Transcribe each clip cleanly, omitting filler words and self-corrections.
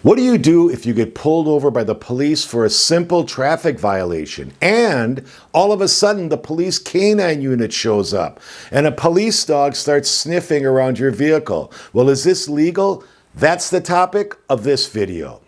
What do you do if you get pulled over by the police for a simple traffic violation and all of a sudden the police canine unit shows up and a police dog starts sniffing around your vehicle? Well, is this legal? That's the topic of this video.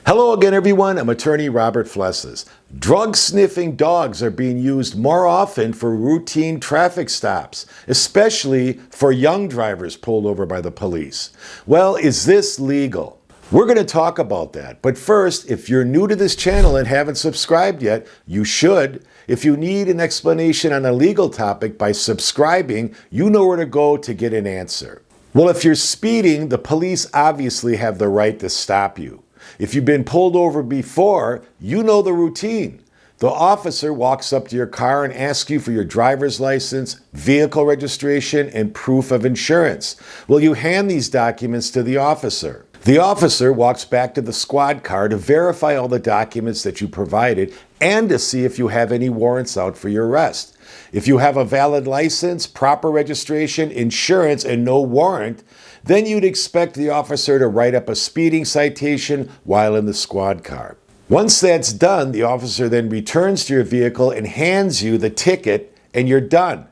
Hello again, everyone. I'm attorney Robert Flesses. Drug-sniffing dogs are being used more often for routine traffic stops, especially for young drivers pulled over by the police. Well, is this legal? We're going to talk about that. But first, if you're new to this channel and haven't subscribed yet, you should. If you need an explanation on a legal topic by subscribing, you know where to go to get an answer. Well, if you're speeding, the police obviously have the right to stop you. If you've been pulled over before, you know the routine. The officer walks up to your car and asks you for your driver's license, vehicle registration, and proof of insurance. Well, you hand these documents to the officer. The officer walks back to the squad car to verify all the documents that you provided and to see if you have any warrants out for your arrest. If you have a valid license, proper registration, insurance, and no warrant, then you'd expect the officer to write up a speeding citation while in the squad car. Once that's done, the officer then returns to your vehicle and hands you the ticket, and you're done.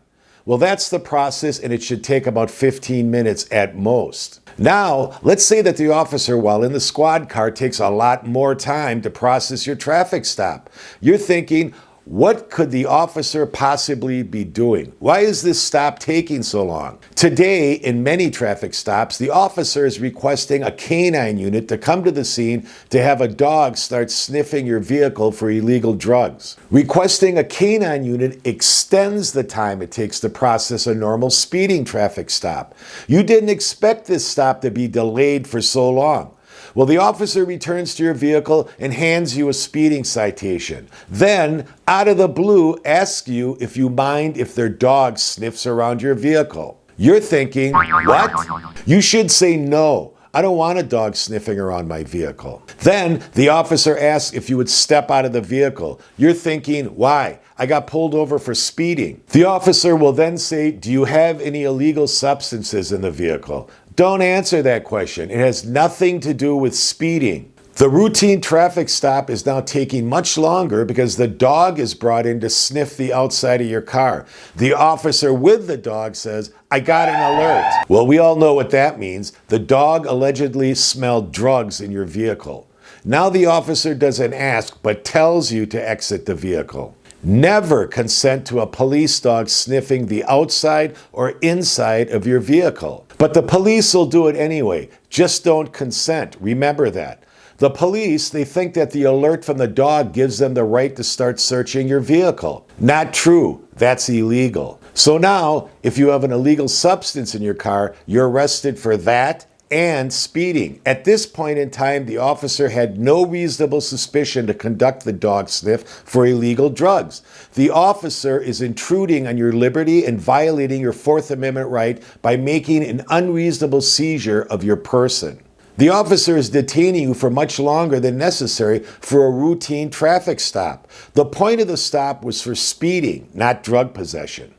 Well, that's the process, and it should take about 15 minutes at most. Now, let's say that the officer, while in the squad car, takes a lot more time to process your traffic stop. You're thinking, what could the officer possibly be doing? Why is this stop taking so long? Today, in many traffic stops, the officer is requesting a canine unit to come to the scene to have a dog start sniffing your vehicle for illegal drugs. Requesting a canine unit extends the time it takes to process a normal speeding traffic stop. You didn't expect this stop to be delayed for so long. Well, the officer returns to your vehicle and hands you a speeding citation. Then, out of the blue, asks you if you mind if their dog sniffs around your vehicle. You're thinking, what? You should say no. I don't want a dog sniffing around my vehicle. Then, the officer asks if you would step out of the vehicle. You're thinking, why? I got pulled over for speeding. The officer will then say, do you have any illegal substances in the vehicle? Don't answer that question. It has nothing to do with speeding. The routine traffic stop is now taking much longer because the dog is brought in to sniff the outside of your car. The officer with the dog says, I got an alert. Well, we all know what that means. The dog allegedly smelled drugs in your vehicle. Now the officer doesn't ask, but tells you to exit the vehicle. Never consent to a police dog sniffing the outside or inside of your vehicle. But the police will do it anyway. Just don't consent. Remember that. The police, they think that the alert from the dog gives them the right to start searching your vehicle. Not true. That's illegal. So now, if you have an illegal substance in your car, you're arrested for that and speeding. At this point in time, the officer had no reasonable suspicion to conduct the dog sniff for illegal drugs. The officer is intruding on your liberty and violating your Fourth Amendment right by making an unreasonable seizure of your person. The officer is detaining you for much longer than necessary for a routine traffic stop. The point of the stop was for speeding, not drug possession.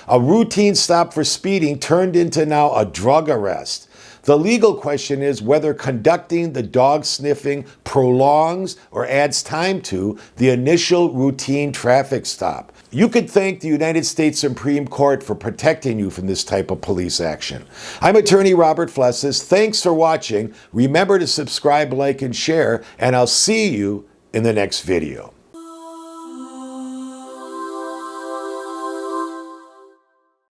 A routine stop for speeding turned into now a drug arrest. The legal question is whether conducting the dog sniffing prolongs or adds time to the initial routine traffic stop. You could thank the United States Supreme Court for protecting you from this type of police action. I'm attorney Robert Flesses. Thanks for watching. Remember to subscribe, like, and share, and I'll see you in the next video.